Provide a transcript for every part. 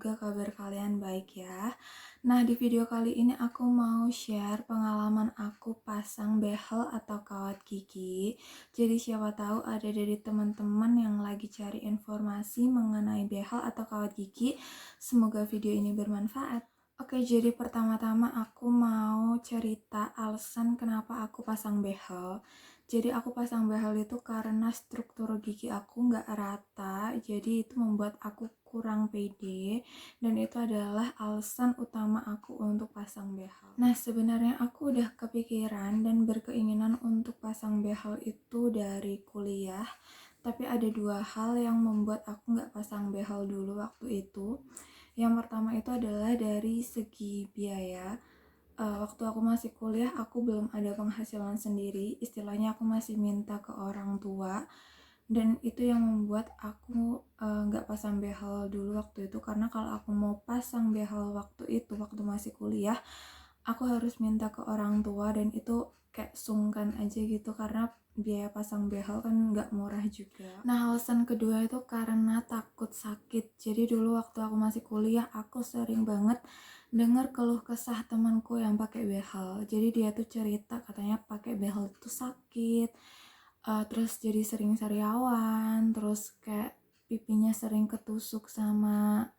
semoga kabar kalian baik ya. Nah, di video kali ini aku mau share pengalaman aku pasang behel atau kawat gigi. Jadi siapa tahu ada dari teman-teman yang lagi cari informasi mengenai behel atau kawat gigi. Semoga video ini bermanfaat. Oke, jadi pertama-tama aku mau cerita alasan kenapa aku pasang behel. Jadi aku pasang behel itu karena struktur gigi aku nggak rata, jadi itu membuat aku kurang pede, dan itu adalah alasan utama aku untuk pasang behel. Nah, sebenarnya aku udah kepikiran dan berkeinginan untuk pasang behel itu dari kuliah, tapi ada dua hal yang membuat aku nggak pasang behel dulu waktu itu. Yang pertama itu adalah dari segi biaya. Waktu aku masih kuliah, aku belum ada penghasilan sendiri, istilahnya aku masih minta ke orang tua, dan itu yang membuat aku nggak pasang behel dulu waktu itu, karena kalau aku mau pasang behel waktu itu, waktu masih kuliah, aku harus minta ke orang tua, dan itu kayak sungkan aja gitu, karena biaya pasang behel kan nggak murah juga. Nah, alasan kedua itu karena takut sakit. Jadi dulu waktu aku masih kuliah, aku sering banget dengar keluh kesah temanku yang pakai behel. Jadi dia tuh cerita katanya pakai behel itu sakit, terus jadi sering sariawan, terus kayak pipinya sering ketusuk sama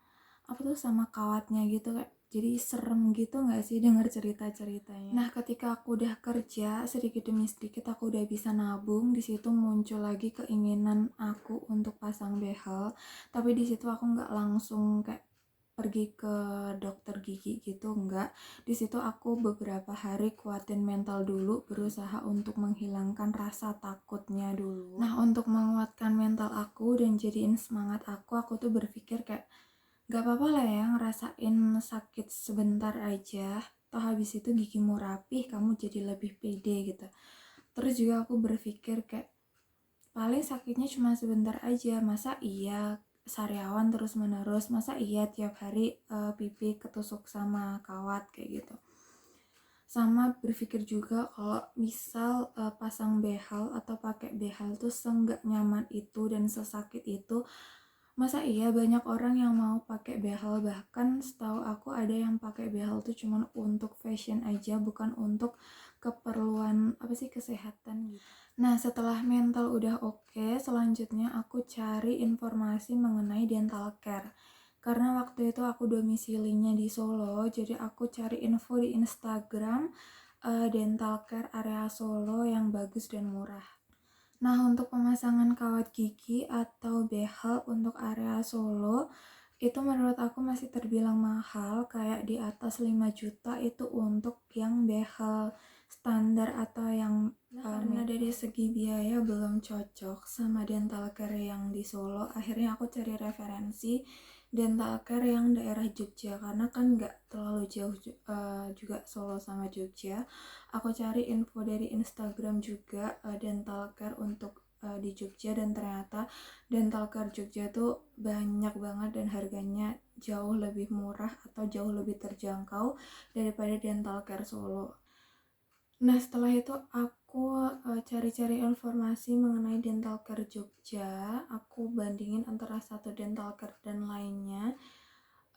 sama kawatnya gitu, kayak jadi serem gitu nggak sih dengar cerita-ceritanya. Nah, ketika aku udah kerja sedikit demi sedikit, aku udah bisa nabung, di situ muncul lagi keinginan aku untuk pasang behel, tapi di situ aku nggak langsung kayak pergi ke dokter gigi gitu, enggak. Di situ aku beberapa hari kuatin mental dulu, berusaha untuk menghilangkan rasa takutnya dulu. Nah, untuk menguatkan mental aku dan jadiin semangat aku tuh berpikir kayak gak apa-apa lah ya ngerasain sakit sebentar aja, toh habis itu gigimu rapih, kamu jadi lebih pede gitu. Terus juga aku berpikir kayak paling sakitnya cuma sebentar aja, masa iya sariawan terus menerus, masa iya tiap hari pipi ketusuk sama kawat kayak gitu. Sama berpikir juga kalau misal pasang behel atau pakai behel tuh seenggak nyaman itu dan sesakit itu, masa iya banyak orang yang mau pakai behel. Bahkan setahu aku ada yang pakai behel tuh cuman untuk fashion aja, bukan untuk keperluan kesehatan gitu. Nah, setelah mental udah oke, selanjutnya aku cari informasi mengenai dental care. Karena waktu itu aku domisilinya di Solo, jadi aku cari info di Instagram dental care area Solo yang bagus dan murah. Nah, untuk pemasangan kawat gigi atau behel untuk area Solo, itu menurut aku masih terbilang mahal, kayak di atas 5 juta itu untuk yang behel standar atau yang karena dari segi biaya belum cocok sama dental care yang di Solo. Akhirnya aku cari referensi dental care yang daerah Jogja, karena kan nggak terlalu jauh juga Solo sama Jogja. Aku cari info dari Instagram juga dental care untuk di Jogja, dan ternyata dental care Jogja tuh banyak banget dan harganya jauh lebih murah atau jauh lebih terjangkau daripada dental care Solo. Nah, setelah itu aku cari-cari informasi mengenai dental care Jogja. Aku bandingin antara satu dental care dan lainnya.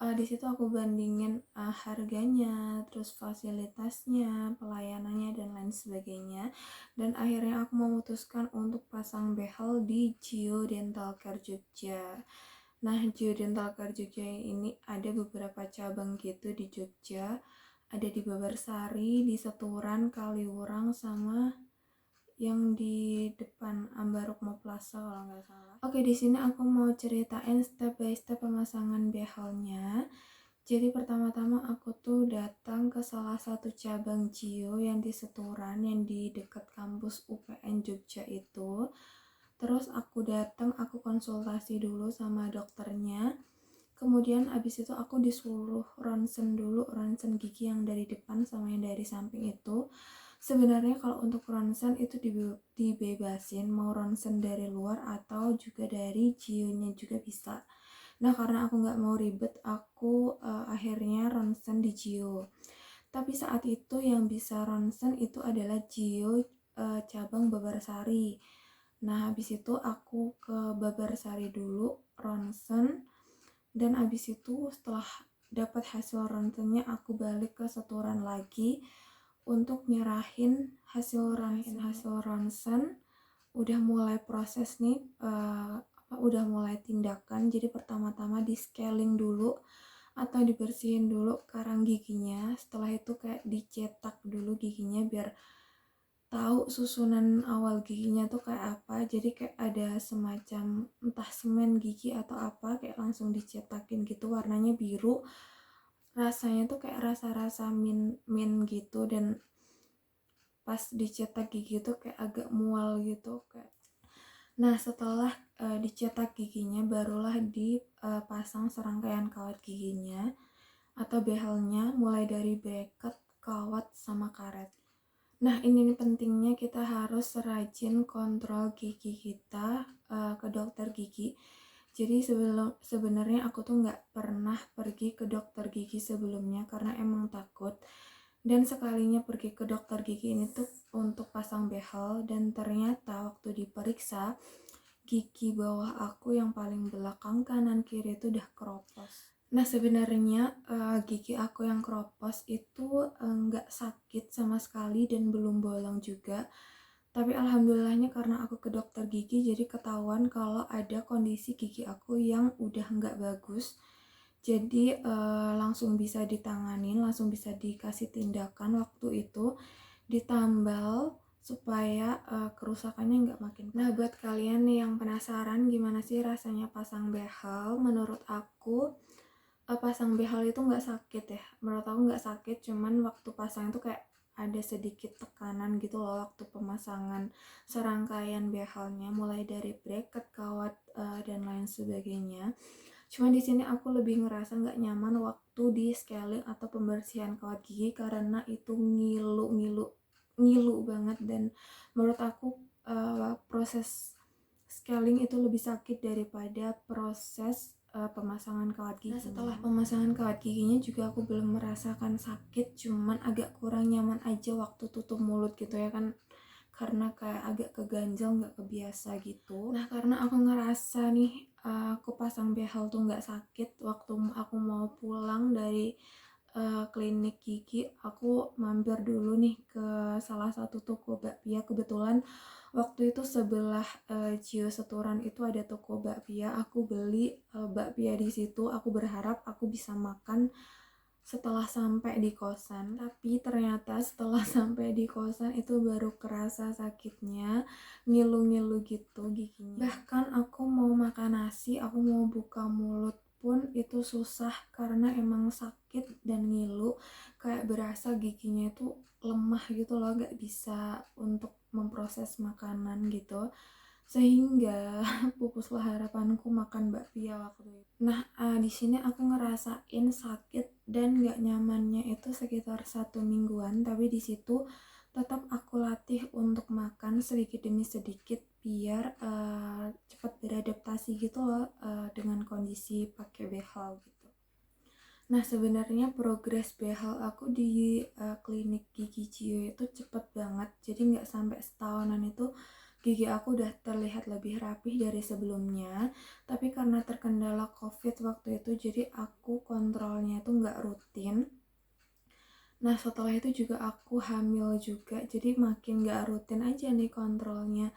Di situ aku bandingin harganya, terus fasilitasnya, pelayanannya, dan lain sebagainya. Dan akhirnya aku memutuskan untuk pasang behel di Gio Dental Care Jogja. Nah, Gio Dental Care Jogja ini ada beberapa cabang gitu di Jogja. Ada di Babarsari, di Seturan, Kaliurang, sama yang di depan Ambarukmo Plaza kalau nggak salah. Oke, di sini aku mau ceritain step by step pemasangan behelnya. Jadi pertama-tama aku tuh datang ke salah satu cabang Gio yang di Seturan, yang di dekat kampus UPN Jogja itu. Terus aku datang, aku konsultasi dulu sama dokternya. Kemudian abis itu aku disuruh ronsen dulu, ronsen gigi yang dari depan sama yang dari samping itu. Sebenarnya kalau untuk ronsen itu dibebasin, mau ronsen dari luar atau juga dari Gio-nya juga bisa. Nah, karena aku nggak mau ribet, aku akhirnya ronsen di Gio. Tapi saat itu yang bisa ronsen itu adalah Gio cabang Babarsari. Nah, habis itu aku ke Babarsari dulu ronsen. Dan abis itu setelah dapat hasil ronsennya aku balik ke setoran lagi untuk nyerahin hasil ronsen. Udah mulai proses nih, udah mulai tindakan. Jadi pertama-tama di scaling dulu atau dibersihin dulu karang giginya. Setelah itu kayak dicetak dulu giginya biar tahu susunan awal giginya tuh kayak apa. Jadi kayak ada semacam entah semen gigi atau apa, kayak langsung dicetakin gitu, warnanya biru. Rasanya tuh kayak rasa-rasa mint gitu, dan pas dicetak gigi tuh kayak agak mual gitu kayak. Nah, setelah dicetak giginya barulah dipasang serangkaian kawat giginya atau behelnya, mulai dari bracket, kawat, sama karet. Nah, ini nih pentingnya kita harus rajin kontrol gigi kita ke dokter gigi. Jadi sebenarnya aku tuh nggak pernah pergi ke dokter gigi sebelumnya karena emang takut. Dan sekalinya pergi ke dokter gigi ini tuh untuk pasang behel, dan ternyata waktu diperiksa gigi bawah aku yang paling belakang kanan kiri itu udah keropos. Nah, sebenarnya gigi aku yang keropos itu nggak sakit sama sekali dan belum bolong juga. Tapi alhamdulillahnya karena aku ke dokter gigi jadi ketahuan kalau ada kondisi gigi aku yang udah nggak bagus. Jadi langsung bisa ditanganin, langsung bisa dikasih tindakan waktu itu, ditambal supaya kerusakannya nggak makin. Nah, buat kalian nih yang penasaran gimana sih rasanya pasang behel, menurut aku pasang behel itu nggak sakit ya. Menurut aku nggak sakit, cuman waktu pasang itu kayak ada sedikit tekanan gitu loh waktu pemasangan serangkaian behelnya, mulai dari bracket, kawat, dan lain sebagainya. Cuma di sini aku lebih ngerasa nggak nyaman waktu di scaling atau pembersihan kawat gigi karena itu ngilu banget, dan menurut aku proses scaling itu lebih sakit daripada proses pemasangan kawat gigi. Nah, setelah pemasangan kawat giginya juga aku belum merasakan sakit, cuman agak kurang nyaman aja waktu tutup mulut gitu ya kan, karena kayak agak keganjal, nggak kebiasa gitu. Nah, karena aku ngerasa nih aku pasang behel tuh nggak sakit, waktu aku mau pulang dari klinik gigi, aku mampir dulu nih ke salah satu toko bakpia. Kebetulan waktu itu sebelah Cio Setoran itu ada toko bakpia. Aku beli bakpia di situ. Aku berharap aku bisa makan setelah sampai di kosan, tapi ternyata setelah sampai di kosan itu baru kerasa sakitnya, ngilu-ngilu gitu giginya. Bahkan aku mau makan nasi, aku mau buka mulut pun itu susah karena emang sakit dan ngilu, kayak berasa giginya itu lemah gitu loh, gak bisa untuk memproses makanan gitu, sehingga pupuslah harapanku makan bakpia waktu itu. Nah, di sini aku ngerasain sakit dan gak nyamannya itu sekitar 1 mingguan, tapi di situ tetap aku latih untuk makan sedikit demi sedikit biar cepat beradaptasi gitu loh dengan kondisi pakai behel gitu. Nah, sebenarnya progres behel aku di klinik gigi Cio itu cepet banget, jadi nggak sampai setahunan itu gigi aku udah terlihat lebih rapih dari sebelumnya. Tapi karena terkendala COVID waktu itu, jadi aku kontrolnya itu nggak rutin. Nah, setelah itu juga aku hamil juga, jadi makin nggak rutin aja nih kontrolnya.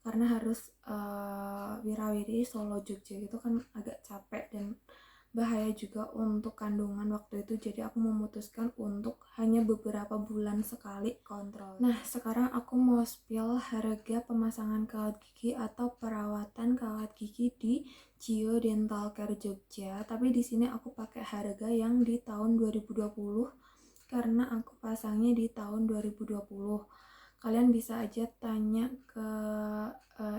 Karena harus wirawiri Solo Jogja gitu kan agak capek dan bahaya juga untuk kandungan waktu itu, jadi aku memutuskan untuk hanya beberapa bulan sekali kontrol. Nah, sekarang aku mau spill harga pemasangan kawat gigi atau perawatan kawat gigi di Cio Dental Care Jogja, tapi di sini aku pakai harga yang di tahun 2020 karena aku pasangnya di tahun 2020. Kalian bisa aja tanya ke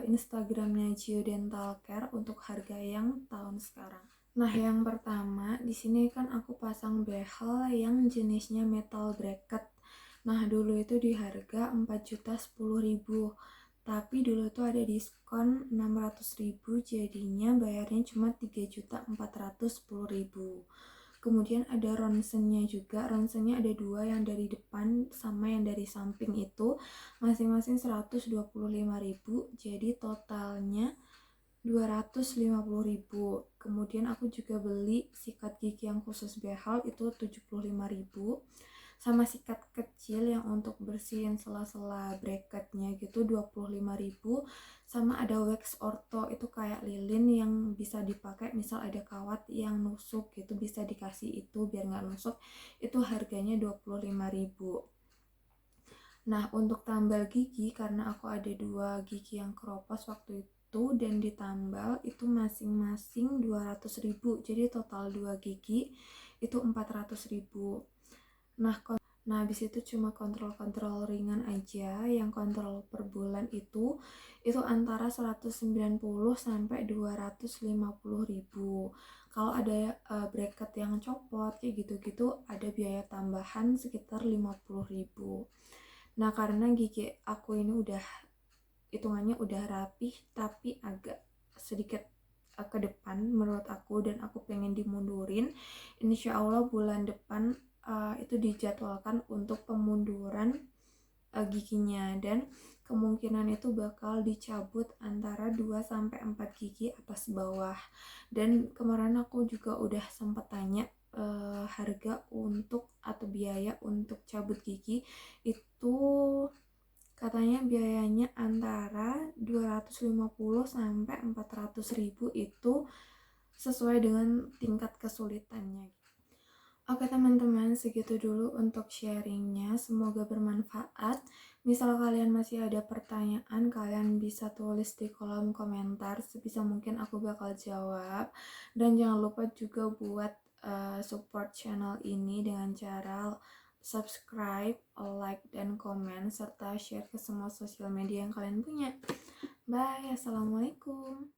Instagramnya Cio Dental Care untuk harga yang tahun sekarang. Nah, yang pertama di sini kan aku pasang behel yang jenisnya metal bracket. Nah, dulu itu di harga 4.010.000. Tapi dulu tuh ada diskon 600.000, jadinya bayarnya cuma 3.410.000. Kemudian ada ronsennya juga. Ronsennya ada dua, yang dari depan sama yang dari samping itu masing-masing 125.000. Jadi totalnya 250.000. Kemudian aku juga beli sikat gigi yang khusus behel itu 75.000, sama sikat kecil yang untuk bersihin sela-sela bracketnya gitu 25.000, sama ada wax ortho itu kayak lilin yang bisa dipakai misal ada kawat yang nusuk gitu, bisa dikasih itu biar nggak nusuk, itu harganya 25.000. Nah, untuk tambal gigi, karena aku ada 2 gigi yang keropos waktu itu dan ditambal itu masing-masing 200.000, jadi total 2 gigi itu 400.000. Nah, habis itu cuma kontrol-kontrol ringan aja, yang kontrol per bulan itu antara 190 sampai 250.000. Kalau ada bracket yang copot kayak gitu-gitu ada biaya tambahan sekitar 50.000. Nah, karena gigi aku ini udah hitungannya udah rapih tapi agak sedikit ke depan menurut aku dan aku pengen dimundurin, insya Allah bulan depan itu dijadwalkan untuk pemunduran giginya, dan kemungkinan itu bakal dicabut antara 2 sampai 4 gigi atas bawah. Dan kemarin aku juga udah sempat tanya harga untuk atau biaya untuk cabut gigi itu, katanya biayanya antara 250 sampai 400.000, itu sesuai dengan tingkat kesulitannya. Oke teman-teman, segitu dulu untuk sharingnya. Semoga bermanfaat. Misal kalian masih ada pertanyaan, kalian bisa tulis di kolom komentar. Sebisa mungkin aku bakal jawab. Dan jangan lupa juga buat support channel ini dengan cara subscribe, like, dan komen, serta share ke semua sosial media yang kalian punya. Bye, assalamualaikum.